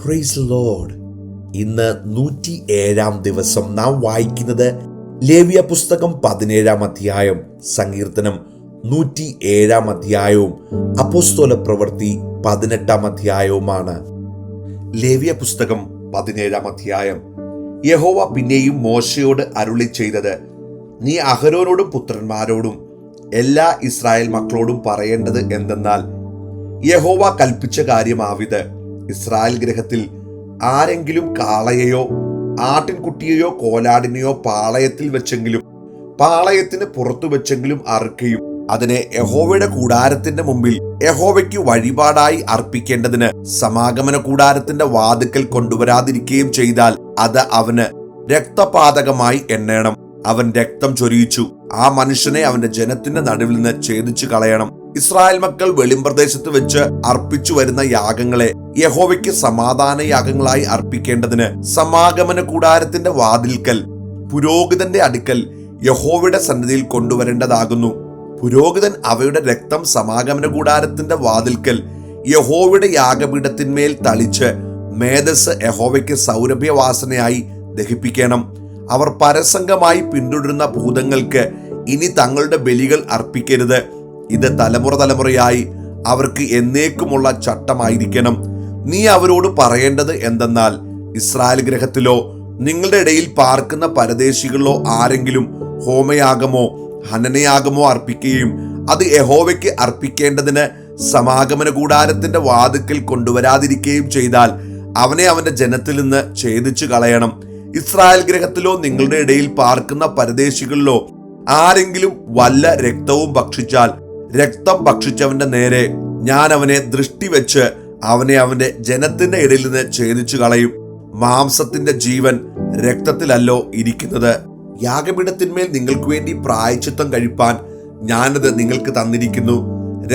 Praise Lord. ഇന്ന് 107 ദിവസം നാം വായിക്കുന്നത് ലേവ്യ പുസ്തകം 17 അധ്യായം, സങ്കീർത്തനം 107 അധ്യായവും അപ്പോസ്തല പ്രവൃത്തി 18 അധ്യായവുമാണ്. ലേവ്യ പുസ്തകം 17 അധ്യായം. യഹോവ പിന്നെയും മോശയോട് അരുളി ചെയ്തത്, നീ അഹരോനോടും പുത്രന്മാരോടും എല്ലാ ഇസ്രായേൽ മക്കളോടും പറയേണ്ടത് എന്തെന്നാൽ, യഹോവ കൽപ്പിച്ച കാര്യമാവിത്, ഇസ്രായേൽ ഗൃഹത്തിൽ ആരെങ്കിലും കാളയെയോ ആട്ടിൻകുട്ടിയെയോ കോലാടിനെയോ പാളയത്തിൽ വെച്ചെങ്കിലും പാളയത്തിന് പുറത്തു വെച്ചെങ്കിലും അറുക്കുകയും അതിനെ യഹോവയുടെ കൂടാരത്തിന്റെ മുമ്പിൽ യഹോവയ്ക്ക് വഴിപാടായി അർപ്പിക്കേണ്ടതിന് സമാഗമന കൂടാരത്തിന്റെ വാതിക്കൽ കൊണ്ടുവരാതിരിക്കുകയും ചെയ്താൽ അത് അവന് രക്തപാതകമായി എണ്ണേണം. അവൻ രക്തം ചൊരിയിച്ചു. ആ മനുഷ്യനെ അവന്റെ ജനത്തിന്റെ നടുവിൽ നിന്ന് ഛേദിച്ചു കളയണം. ഇസ്രായേൽ മക്കൾ വെളിമ്പ്രദേശത്ത് വെച്ച് അർപ്പിച്ചു വരുന്ന യാഗങ്ങളെ യഹോവയ്ക്ക് സമാധാന യാഗങ്ങളായി അർപ്പിക്കേണ്ടതിന് സമാഗമന കൂടാരത്തിന്റെ വാതിൽക്കൽ പുരോഹിതന്റെ അടുക്കൽ യഹോവയുടെ സന്നിധിയിൽ കൊണ്ടുവരേണ്ടതാകുന്നു. പുരോഹിതൻ അവയുടെ രക്തം സമാഗമന കൂടാരത്തിന്റെ വാതിൽക്കൽ യഹോവയുടെ യാഗപീഠത്തിന്മേൽ തളിച്ച് മേധസ് യഹോവയ്ക്ക് സൗരഭ്യവാസനയായി ദഹിപ്പിക്കണം. അവർ പരസംഗമായി പിന്തുടരുന്ന ഭൂതങ്ങൾക്ക് ഇനി തങ്ങളുടെ ബലികൾ അർപ്പിക്കരുത്. ഇത് തലമുറ തലമുറയായി അവർക്ക് എന്നേക്കുമുള്ള ചട്ടമായിരിക്കണം. നീ അവരോട് പറയേണ്ടത് എന്തെന്നാൽ, ഇസ്രായേൽ ഗൃഹത്തിലോ നിങ്ങളുടെ ഇടയിൽ പാർക്കുന്ന പരദേശികളിലോ ആരെങ്കിലും ഹോമയാഗമോ ഹനനയാഗമോ അർപ്പിക്കുകയും അത് യഹോവയ്ക്ക് അർപ്പിക്കേണ്ടതിന് സമാഗമന കൂടാരത്തിന്റെ വാതിക്കൽ കൊണ്ടുവരാതിരിക്കുകയും ചെയ്താൽ അവനെ അവന്റെ ജനത്തിൽ നിന്ന് ഛേദിച്ചു കളയണം. ഇസ്രായേൽ ഗൃഹത്തിലോ നിങ്ങളുടെ ഇടയിൽ പാർക്കുന്ന പരദേശികളിലോ ആരെങ്കിലും വല്ല രക്തവും ഭക്ഷിച്ചാൽ രക്തം ഭക്ഷിച്ചവന്റെ നേരെ ഞാൻ അവനെ ദൃഷ്ടി വെച്ച് അവനെ അവന്റെ ജനത്തിന്റെ ഇടയിൽ നിന്ന് ഛേദിച്ചു കളയും. മാംസത്തിന്റെ ജീവൻ രക്തത്തിലല്ലോ ഇരിക്കുന്നത്. യാഗപീഠത്തിന്മേൽ നിങ്ങൾക്ക് വേണ്ടി പ്രായശ്ചിത്തം കഴിപ്പാൻ ഞാനത് നിങ്ങൾക്ക് തന്നിരിക്കുന്നു.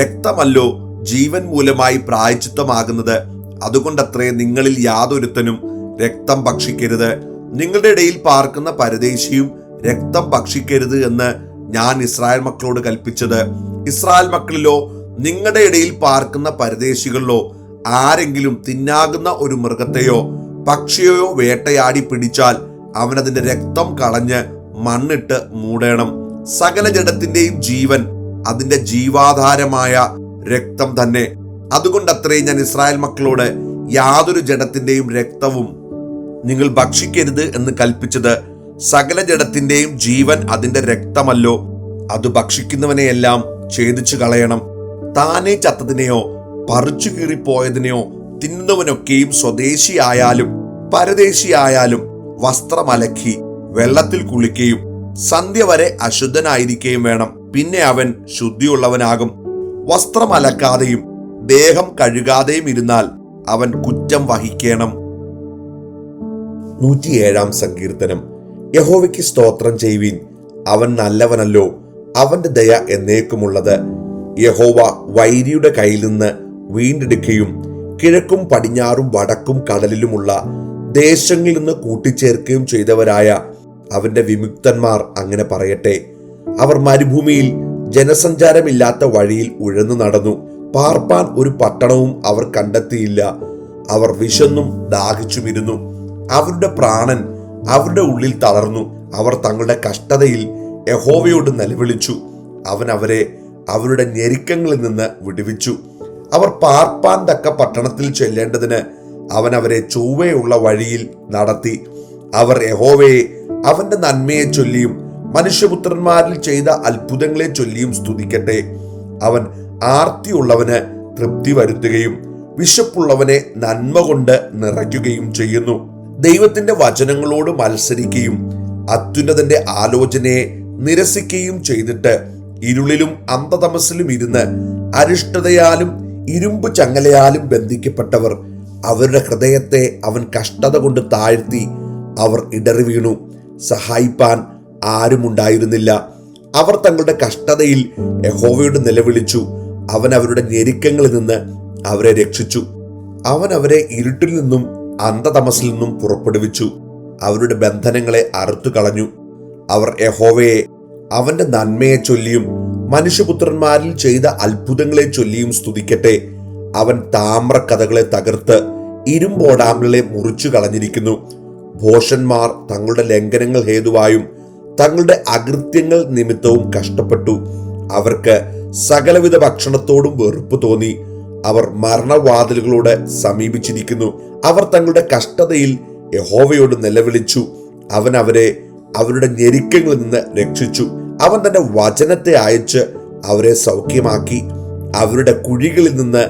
രക്തമല്ലോ ജീവൻ മൂലമായി പ്രായശ്ചിത്തമാകുന്നത്. അതുകൊണ്ടത്രേ നിങ്ങളിൽ യാതൊരുത്തനും രക്തം ഭക്ഷിക്കരുത്. നിങ്ങളുടെ ഇടയിൽ പാർക്കുന്ന പരദേശിയും രക്തം ഭക്ഷിക്കരുത് എന്ന് ഞാൻ ഇസ്രായേൽ മക്കളോട് കൽപ്പിച്ചത്. ഇസ്രായേൽ മക്കളിലോ നിങ്ങളുടെ ഇടയിൽ പാർക്കുന്ന പരദേശികളിലോ ആരെങ്കിലും തിന്നാകുന്ന ഒരു മൃഗത്തെയോ പക്ഷിയെയോ വേട്ടയാടി പിടിച്ചാൽ അവനതിന്റെ രക്തം കളഞ്ഞ് മണ്ണിട്ട് മൂടേണം. സകല ജഡത്തിന്റെയും ജീവൻ അതിന്റെ ജീവാധാരമായ രക്തം തന്നെ. അതുകൊണ്ടത്രേ ഞാൻ ഇസ്രായേൽ മക്കളോട് യാതൊരു ജഡത്തിന്റെയും രക്തവും നിങ്ങൾ ഭക്ഷിക്കരുത് എന്ന് കൽപ്പിച്ചത്. സകല ജഡത്തിന്റെയും ജീവൻ അതിന്റെ രക്തമല്ലോ. അത് ഭക്ഷിക്കുന്നവനെയെല്ലാം ഛേദിച്ചു കളയണം. താനേ ചത്തതിനെയോ പറിച്ചു കീറിപ്പോയതിനെയോ തിന്നുന്നവനൊക്കെയും സ്വദേശിയായാലും പരദേശിയായാലും വസ്ത്രമലക്കി വെള്ളത്തിൽ കുളിക്കുകയും സന്ധ്യ വരെ അശുദ്ധനായിരിക്കുകയും വേണം. പിന്നെ അവൻ ശുദ്ധിയുള്ളവനാകും. വസ്ത്രമലക്കാതെയും ദേഹം കഴുകാതെയും ഇരുന്നാൽ അവൻ കുറ്റം വഹിക്കണം. 107 സങ്കീർത്തനം. യഹോവയ്ക്ക് സ്തോത്രം ചെയ്യുവിൻ, അവൻ നല്ലവനല്ലോ, അവന്റെ ദയ എന്നേക്കുമുള്ളത്. യഹോവ വൈരിയുടെ കയ്യിൽ നിന്ന് വീണ്ടെടുക്കുകയും കിഴക്കും പടിഞ്ഞാറും വടക്കും കടലിലുമുള്ള ദേശങ്ങളിൽ നിന്ന് കൂട്ടിച്ചേർക്കുകയും ചെയ്തവരായ അവന്റെ വിമുക്തന്മാർ അങ്ങനെ പറയട്ടെ. അവർ മരുഭൂമിയിൽ ജനസഞ്ചാരമില്ലാത്ത വഴിയിൽ ഉഴന്നു നടന്നു. പാർപ്പാൻ ഒരു പട്ടണവും അവർ കണ്ടെത്തിയില്ല. അവർ വിശന്നും ദാഹിച്ചുമിരുന്നു. അവരുടെ പ്രാണൻ അവരുടെ ഉള്ളിൽ തളർന്നു. അവർ തങ്ങളുടെ കഷ്ടതയിൽ യഹോവയോട് നിലവിളിച്ചു. അവൻ അവരെ അവരുടെ ഞെരുക്കങ്ങളിൽ നിന്ന് വിടുവിച്ചു. അവർ പാർപ്പാൻ തക്ക പട്ടണത്തിൽ ചെല്ലേണ്ടതിന് അവൻ അവരെ ചൊവ്വയുള്ള വഴിയിൽ നടത്തി. അവർ യഹോവയെ അവന്റെ നന്മയെ ചൊല്ലിയും മനുഷ്യപുത്രന്മാരിൽ ചെയ്ത അത്ഭുതങ്ങളെ ചൊല്ലിയും സ്തുതിക്കട്ടെ. അവൻ ആർത്തിയുള്ളവന് തൃപ്തി വരുത്തുകയും വിശപ്പുള്ളവനെ നന്മ കൊണ്ട് നിറയ്ക്കുകയും ചെയ്യുന്നു. ദൈവത്തിന്റെ വചനങ്ങളോട് മത്സരിക്കുകയും അത്യുന്നതന്റെ ആലോചനയെ നിരസിക്കുകയും ചെയ്തിട്ട് ഇരുളിലും അന്ധതമസിലും ഇരുന്ന് അരിഷ്ടതയാലും ഇരുമ്പ് ചങ്ങലയാലും ബന്ധിക്കപ്പെട്ടവർ, അവരുടെ ഹൃദയത്തെ അവൻ കഷ്ടത കൊണ്ട് താഴ്ത്തി. അവർ ഇടറി വീണു, സഹായിപ്പാൻ ആരുമുണ്ടായിരുന്നില്ല. അവർ തങ്ങളുടെ കഷ്ടതയിൽ യഹോവയോട് നിലവിളിച്ചു. അവൻ അവരുടെ ഞെരുക്കങ്ങളിൽ നിന്ന് അവരെ രക്ഷിച്ചു. അവൻ അവരെ ഇരുട്ടിൽ നിന്നും അന്ധതമസിൽ നിന്നും പുറപ്പെടുവിച്ചു. അവരുടെ ബന്ധനങ്ങളെ അറുത്തു കളഞ്ഞു. അവർ യഹോവയെ അവന്റെ നന്മയെ ചൊല്ലിയും മനുഷ്യപുത്രന്മാരിൽ ചെയ്ത അത്ഭുതങ്ങളെ ചൊല്ലിയും സ്തുതിക്കട്ടെ. അവൻ താമ്രക്കഥകളെ തകർത്ത് ഇരുമ്പോടാമ്പലുകളെ മുറിച്ചു കളഞ്ഞിരിക്കുന്നു. ഭോഷന്മാർ തങ്ങളുടെ ലംഘനങ്ങൾ ഹേതുവായും തങ്ങളുടെ അകൃത്യങ്ങൾ നിമിത്തവും കഷ്ടപ്പെട്ടു. അവർക്ക് സകലവിധ ഭക്ഷണത്തോടും വെറുപ്പ് തോന്നി. അവർ മരണവാതിലുകളോട് സമീപിച്ചിരിക്കുന്നു. അവർ തങ്ങളുടെ കഷ്ടതയിൽ യഹോവയോട് നിലവിളിച്ചു. അവൻ അവരെ അവരുടെ ഞെരുക്കങ്ങളിൽ നിന്ന് രക്ഷിച്ചു. അവൻ തന്റെ വചനത്തെ അയച്ച് അവരെ സൗഖ്യമാക്കി. അവരുടെ കുഴികളിൽ നിന്ന്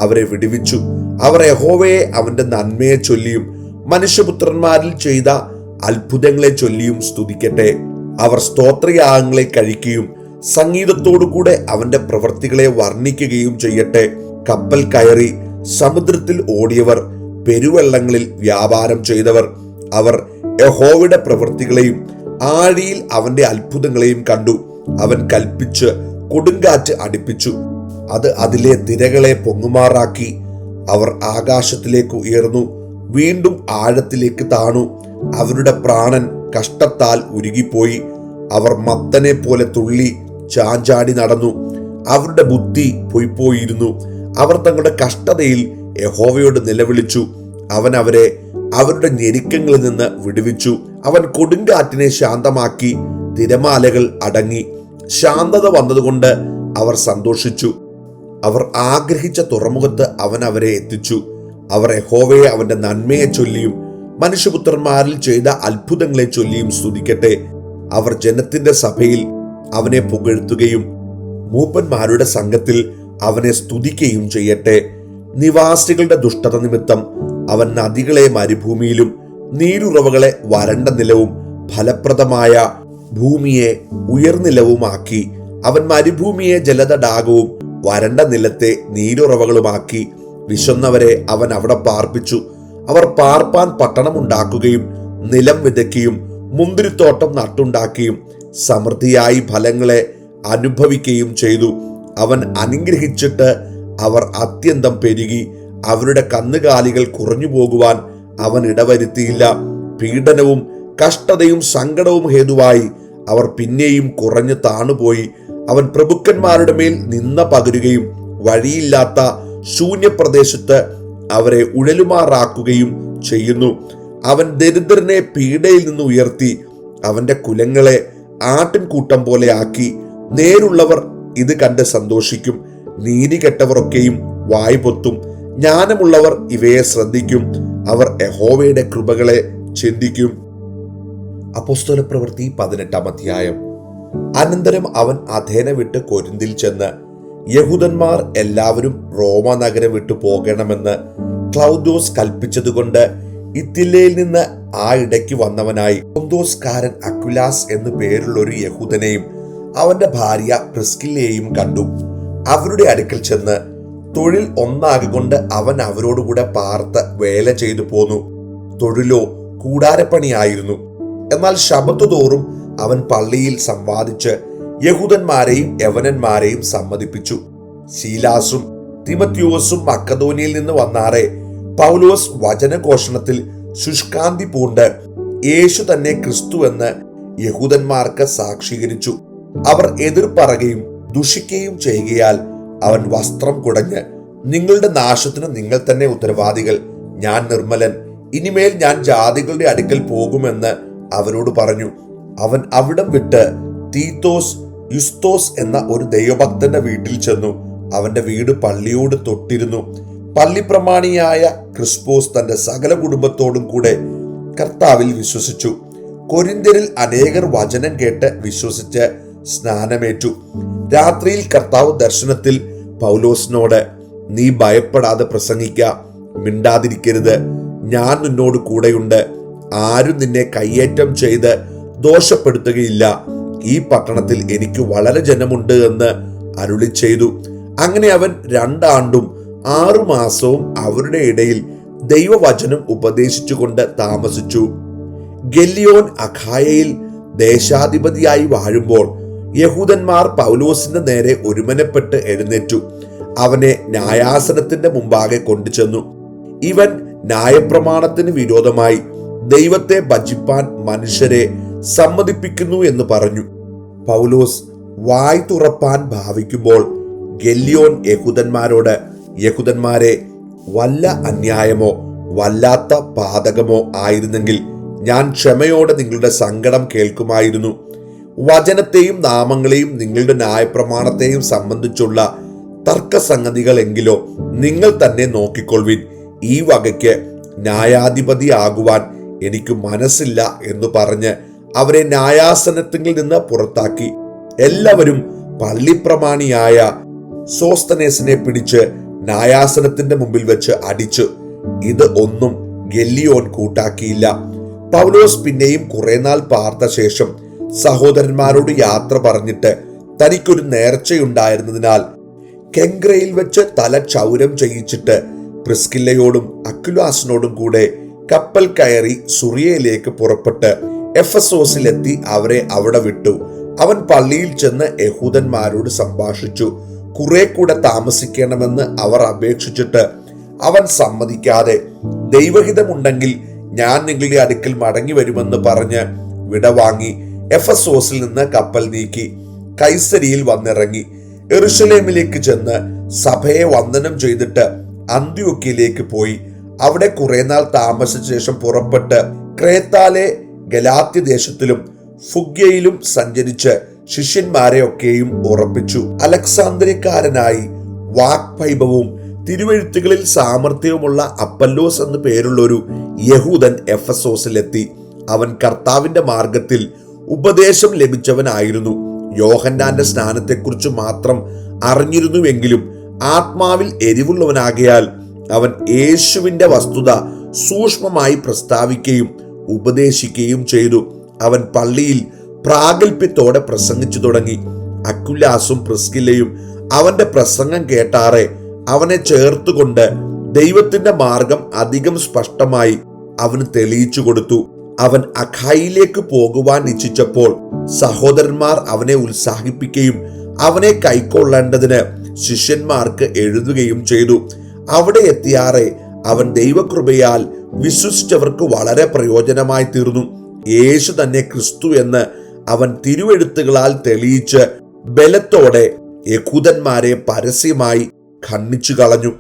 അവരെ വിടുവിച്ചു. അവർ യഹോവയെ അവന്റെ നന്മയെ ചൊല്ലിയും മനുഷ്യപുത്രന്മാരിൽ ചെയ്ത അത്ഭുതങ്ങളെ ചൊല്ലിയും സ്തുതിക്കട്ടെ. അവർ സ്തോത്രയാഗങ്ങളെ കഴിക്കുകയും സംഗീതത്തോടുകൂടെ അവന്റെ പ്രവൃത്തികളെ വർണ്ണിക്കുകയും ചെയ്യട്ടെ. കപ്പൽ കയറി സമുദ്രത്തിൽ ഓടിയവർ, പെരുവെള്ളങ്ങളിൽ വ്യാപാരം ചെയ്തവർ, അവർ യഹോവയുടെ പ്രവൃത്തികളെയും ആഴിയിൽ അവന്റെ അത്ഭുതങ്ങളെയും കണ്ടു. അവൻ കൽപ്പിച്ച് കൊടുങ്കാറ്റ് അടിപ്പിച്ചു, അത് അതിലെ തിരകളെ പൊങ്ങുമാറാക്കി. അവർ ആകാശത്തിലേക്ക് ഉയർന്നു, വീണ്ടും ആഴത്തിലേക്ക് താണു. അവരുടെ പ്രാണൻ കഷ്ടത്താൽ ഉരുകിപ്പോയി. അവർ മത്തനെ പോലെ തുള്ളി ചാഞ്ചാടി നടന്നു. അവരുടെ ബുദ്ധി പൊയ്പോയിരുന്നു. അവർ തങ്ങളുടെ കഷ്ടതയിൽ യഹോവയോട് നിലവിളിച്ചു. അവൻ അവരെ അവരുടെ ഞെരുക്കങ്ങളിൽ നിന്ന് വിടുവിച്ചു. അവൻ കൊടുങ്കാറ്റിനെ ശാന്തമാക്കി. തിരമാലകൾ അടങ്ങി. ശാന്തത വന്നതുകൊണ്ട് അവർ സന്തോഷിച്ചു. അവർ ആഗ്രഹിച്ച തുറമുഖത്ത് അവൻ അവരെ എത്തിച്ചു. അവർ യഹോവയെ അവന്റെ നന്മയെ ചൊല്ലിയും മനുഷ്യപുത്രന്മാരിൽ ചെയ്ത അത്ഭുതങ്ങളെ ചൊല്ലിയും സ്തുതിക്കട്ടെ. അവർ ജനത്തിന്റെ സഭയിൽ അവനെ പുകഴ്ത്തുകയും മൂപ്പന്മാരുടെ സംഘത്തിൽ അവനെ സ്തുതിക്കുകയും ചെയ്യട്ടെ. നിവാസികളുടെ ദുഷ്ടത നിമിത്തം അവൻ നദികളെ മരുഭൂമിയിലും നീരുറവകളെ വരണ്ട നിലവും ഫലപ്രദമായ ഭൂമിയെ ഉയർനിലവുമാക്കി. അവൻ മരുഭൂമിയെ ജലതടാകവും വരണ്ട നിലത്തെ നീരുറവകളുമാക്കി. വിശന്നവരെ അവൻ അവിടെ പാർപ്പിച്ചു. അവർ പാർപ്പാൻ പട്ടണമുണ്ടാക്കുകയും നിലം വിതയ്ക്കുകയും മുന്തിരിത്തോട്ടം നട്ടുണ്ടാക്കുകയും സമൃദ്ധിയായി ഫലങ്ങളെ അനുഭവിക്കുകയും ചെയ്തു. അവൻ അനുഗ്രഹിച്ചിട്ട് അവർ അത്യന്തം പെരുകി. അവരുടെ കന്നുകാലികൾ കുറഞ്ഞു പോകുവാൻ അവൻ ഇടവരുത്തിയില്ല. പീഡനവും കഷ്ടതയും സങ്കടവും ഹേതുവായി അവർ പിന്നെയും കുറഞ്ഞു താണുപോയി. അവൻ പ്രഭുക്കന്മാരുടെ മേൽ നിന്ന പകരുകയും വഴിയില്ലാത്ത ശൂന്യപ്രദേശത്ത് അവരെ ഉഴലുമാറാക്കുകയും ചെയ്യുന്നു. അവൻ ദരിദ്രനെ പീഡയിൽ നിന്ന് ഉയർത്തി അവന്റെ കുലങ്ങളെ ആട്ടിൻകൂട്ടം പോലെ ആക്കി. നേരുള്ളവർ ഇത് കണ്ട് സന്തോഷിക്കും. നീതി കെട്ടവരൊക്കെയും വായ് പൊത്തും. ജ്ഞാനമുള്ളവർ ഇവയെ ശ്രദ്ധിക്കും. അവർ യഹോവയുടെ കൃപകളെ ചിന്തിക്കും. അപ്പോസ്തലപ്രവൃത്തി 18-ാം അധ്യായം. അനന്തരം അവൻ അഥേന വിട്ട് കൊരിന്തിൽ ചെന്ന് യഹൂദന്മാർ എല്ലാവരും റോമ നഗരം വിട്ടു പോകണമെന്ന് ക്ലൗദ്യോസ് കൽപ്പിച്ചതുകൊണ്ട് ഇത്തില്ലയിൽ നിന്ന് ആ ഇടയ്ക്ക് വന്നവനായി പൊന്തോസ്കാരൻ അക്വിലാസ് എന്നു പേരുള്ള ഒരു യഹൂദനെയും അവന്റെ ഭാര്യ പ്രിസ്കില്ലയെയും കണ്ടു. അവരുടെ അടുക്കൽ ചെന്ന് തൊഴിൽ ഒന്നാകൊണ്ട് അവൻ അവരോടുകൂടെ പാർത്ത് വേല ചെയ്തു പോന്നു. തൊഴിലോ കൂടാരപ്പണിയായിരുന്നു. എന്നാൽ ശബത്ത് തോറും അവൻ പള്ളിയിൽ സംവാദിച്ച് യഹൂദന്മാരെയും യവനന്മാരെയും സമ്മതിപ്പിച്ചു. ശീലാസും തിമത്യോസും മക്കദോനിയിൽ നിന്ന് വന്നാറെ പൗലോസ് വചനഘോഷണത്തിൽ ശുഷ്കാന്തി പൂണ്ട് യേശു തന്നെ ക്രിസ്തു എന്ന് യഹൂദന്മാർക്ക് സാക്ഷീകരിച്ചു. അവർ എതിർപ്പറയുകയും ദുഷിക്കുകയും ചെയ്യുകയാൽ അവൻ വസ്ത്രം കുടഞ്ഞ്, നിങ്ങളുടെ നാശത്തിന് നിങ്ങൾ തന്നെ ഉത്തരവാദികൾ, ഞാൻ നിർമ്മലൻ, ഇനിമേൽ ഞാൻ ജാതികളുടെ അടുക്കൽ പോകുമെന്ന് അവരോട് പറഞ്ഞു. അവൻ അവിടം വിട്ട് തീത്തോസ് യുസ്തോസ് എന്ന ഒരു ദൈവഭക്തന്റെ വീട്ടിൽ ചെന്നു. അവന്റെ വീട് പള്ളിയോട് തൊട്ടിരുന്നു. പള്ളിപ്രമാണിയായ ക്രിസ്പോസ് തന്റെ സകല കുടുംബത്തോടും കൂടെ കർത്താവിൽ വിശ്വസിച്ചു. കൊരിന്ത്യരിൽ അനേകർ വചനം കേട്ട് വിശ്വസിച്ച് സ്നാനമേറ്റു. രാത്രിയിൽ കർത്താവ് ദർശനത്തിൽ പൗലോസിനോട്, നീ ഭയപ്പെടാതെ പ്രസംഗിക്ക, മിണ്ടാതിരിക്കരുത്, ഞാൻ നിന്നോട് കൂടെയുണ്ട്, ആരും നിന്നെ കയ്യേറ്റം ചെയ്ത് ദോഷപ്പെടുത്തുകയില്ല, ഈ പട്ടണത്തിൽ എനിക്ക് വളരെ ജനമുണ്ട് എന്ന് അരുളി ചെയ്തു. അങ്ങനെ അവൻ 2 ആണ്ടും 6 മാസവും അവരുടെ ഇടയിൽ ദൈവവചനം ഉപദേശിച്ചുകൊണ്ട് താമസിച്ചു. ഗല്ലിയോൻ അഖായയിൽ ദേശാധിപതിയായി വാഴുമ്പോൾ യഹൂദന്മാർ പൗലോസിന്റെ നേരെ ഒരുമനപ്പെട്ട് എഴുന്നേറ്റു അവനെ ന്യായാസനത്തിന്റെ മുമ്പാകെ കൊണ്ടുചെന്നു. ഇവൻ ന്യായപ്രമാണത്തിന് വിരോധമായി ദൈവത്തെ ഭജിപ്പാൻ മനുഷ്യരെ സമ്മതിപ്പിക്കുന്നു എന്ന് പറഞ്ഞു. പൗലോസ് വായ് തുറപ്പാൻ ഭാവിക്കുമ്പോൾ ഗല്ലിയോൻ യഹൂദന്മാരോട്, യഹൂദന്മാരെ, വല്ല അന്യായമോ വല്ലാത്ത പാതകമോ ആയിരുന്നെങ്കിൽ ഞാൻ ക്ഷമയോടെ നിങ്ങളുടെ സങ്കടം കേൾക്കുമായിരുന്നു. വചനത്തെയും നാമങ്ങളെയും നിങ്ങളുടെ ന്യായപ്രമാണത്തെയും സംബന്ധിച്ചുള്ള തർക്കസംഗതികളെങ്കിലോ നിങ്ങൾ തന്നെ നോക്കിക്കൊള്ളുവിൻ. ഈ വകയ്ക്ക് ന്യായാധിപതിയാകുവാൻ എനിക്ക് മനസ്സില്ല എന്ന് പറഞ്ഞ് അവരെ ന്യായാസനത്തിൽ നിന്ന് പുറത്താക്കി. എല്ലാവരും പള്ളിപ്രമാണിയായ സോസ്തനേസിനെ പിടിച്ച് ന്യായാസനത്തിന്റെ മുമ്പിൽ വെച്ച് അടിച്ചു. ഇത് ഒന്നും ഗല്ലിയോൻ കൂട്ടാക്കിയില്ല. പൗലോസ് പിന്നെയും കുറെ നാൾ പാർത്ത ശേഷം സഹോദരന്മാരോട് യാത്ര പറഞ്ഞിട്ട് തനിക്കൊരു നേർച്ചയുണ്ടായിരുന്നതിനാൽ കെങ്ക്രയിൽ വെച്ച് തല ക്ഷൗരം ചെയ്യിച്ചിട്ട് പ്രിസ്കില്ലയോടും അക്വിലാസിനോടും കൂടെ കപ്പൽ കയറി സുറിയയിലേക്ക് പുറപ്പെട്ട് എഫെസോസിലെത്തി അവരെ അവിടെ വിട്ടു. അവൻ പള്ളിയിൽ ചെന്ന് യഹൂദന്മാരോട് സംഭാഷിച്ചു. കുറെ കൂടെ താമസിക്കണമെന്ന് അവർ അപേക്ഷിച്ചിട്ട് അവൻ സമ്മതിക്കാതെ, ദൈവഹിതമുണ്ടെങ്കിൽ ഞാൻ നിങ്ങളുടെ അടുക്കൽ മടങ്ങി വരുമെന്ന് പറഞ്ഞ് വിടവാങ്ങി എഫെസോസിൽ നിന്ന് കപ്പൽ നീക്കി കൈസരിയിൽ വന്നിറങ്ങി. യെരുശലേമിലേക്ക് ചെന്ന് സഭയെ വന്ദനം ചെയ്തിട്ട് അന്ത്യോക്യയിലേക്ക് പോയി. അവിടെ കുറെ നാൾ താമസിച്ച ശേഷം പുറപ്പെട്ട് ക്രേത്താലെ ഗലാത്യ ദേശത്തിലും ഫുഗ്യയിലും സഞ്ചരിച്ച് ശിഷ്യന്മാരെ ഒക്കെയും ഉറപ്പിച്ചു. അലക്സാന്ദ്രിയക്കാരനായി വാക്വൈഭവവും തിരുവെഴുത്തുകളിൽ സാമർഥ്യവുമുള്ള അപ്പല്ലോസ് എന്നു പേരുള്ള ഒരു യഹൂദൻ എഫെസോസിലെത്തി. അവൻ കർത്താവിന്റെ മാർഗത്തിൽ ഉപദേശം ലഭിച്ചവനായിരുന്നു. യോഹന്നാന്റെ സ്നാനത്തെക്കുറിച്ച് മാത്രം അറിഞ്ഞിരുന്നുവെങ്കിലും ആത്മാവിൽ എരിവുള്ളവനാകയാൽ അവൻ യേശുവിന്റെ വസ്തുത സൂക്ഷ്മമായി പ്രസ്താവിക്കുകയും ഉപദേശിക്കുകയും ചെയ്തു. അവൻ പള്ളിയിൽ പ്രാഗൽഭ്യത്തോടെ പ്രസംഗിച്ചു തുടങ്ങി. അക്വിലാസും പ്രിസ്കില്ലയും അവന്റെ പ്രസംഗം കേട്ടാറെ അവനെ ചേർത്തുകൊണ്ട് ദൈവത്തിന്റെ മാർഗം അധികം സ്പഷ്ടമായി അവന് തെളിയിച്ചു കൊടുത്തു. അവൻ അഖായിലേക്ക് പോകുവാൻ ഇച്ഛിച്ചപ്പോൾ സഹോദരന്മാർ അവനെ ഉത്സാഹിപ്പിക്കുകയും അവനെ കൈക്കൊള്ളേണ്ടതിന് ശിഷ്യന്മാർക്ക് എഴുതുകയും ചെയ്തു. അവിടെ എത്തിയാറെ അവൻ ദൈവകൃപയാൽ വിശ്വസിച്ചവർക്ക് വളരെ പ്രയോജനമായി തീർന്നു. യേശു തന്നെ ക്രിസ്തു എന്ന് അവൻ തിരുവെഴുത്തുകളാൽ തെളിയിച്ച് ബലത്തോടെ യഹൂദന്മാരെ പരസ്യമായി ഖണ്ഡിച്ചു കളഞ്ഞു.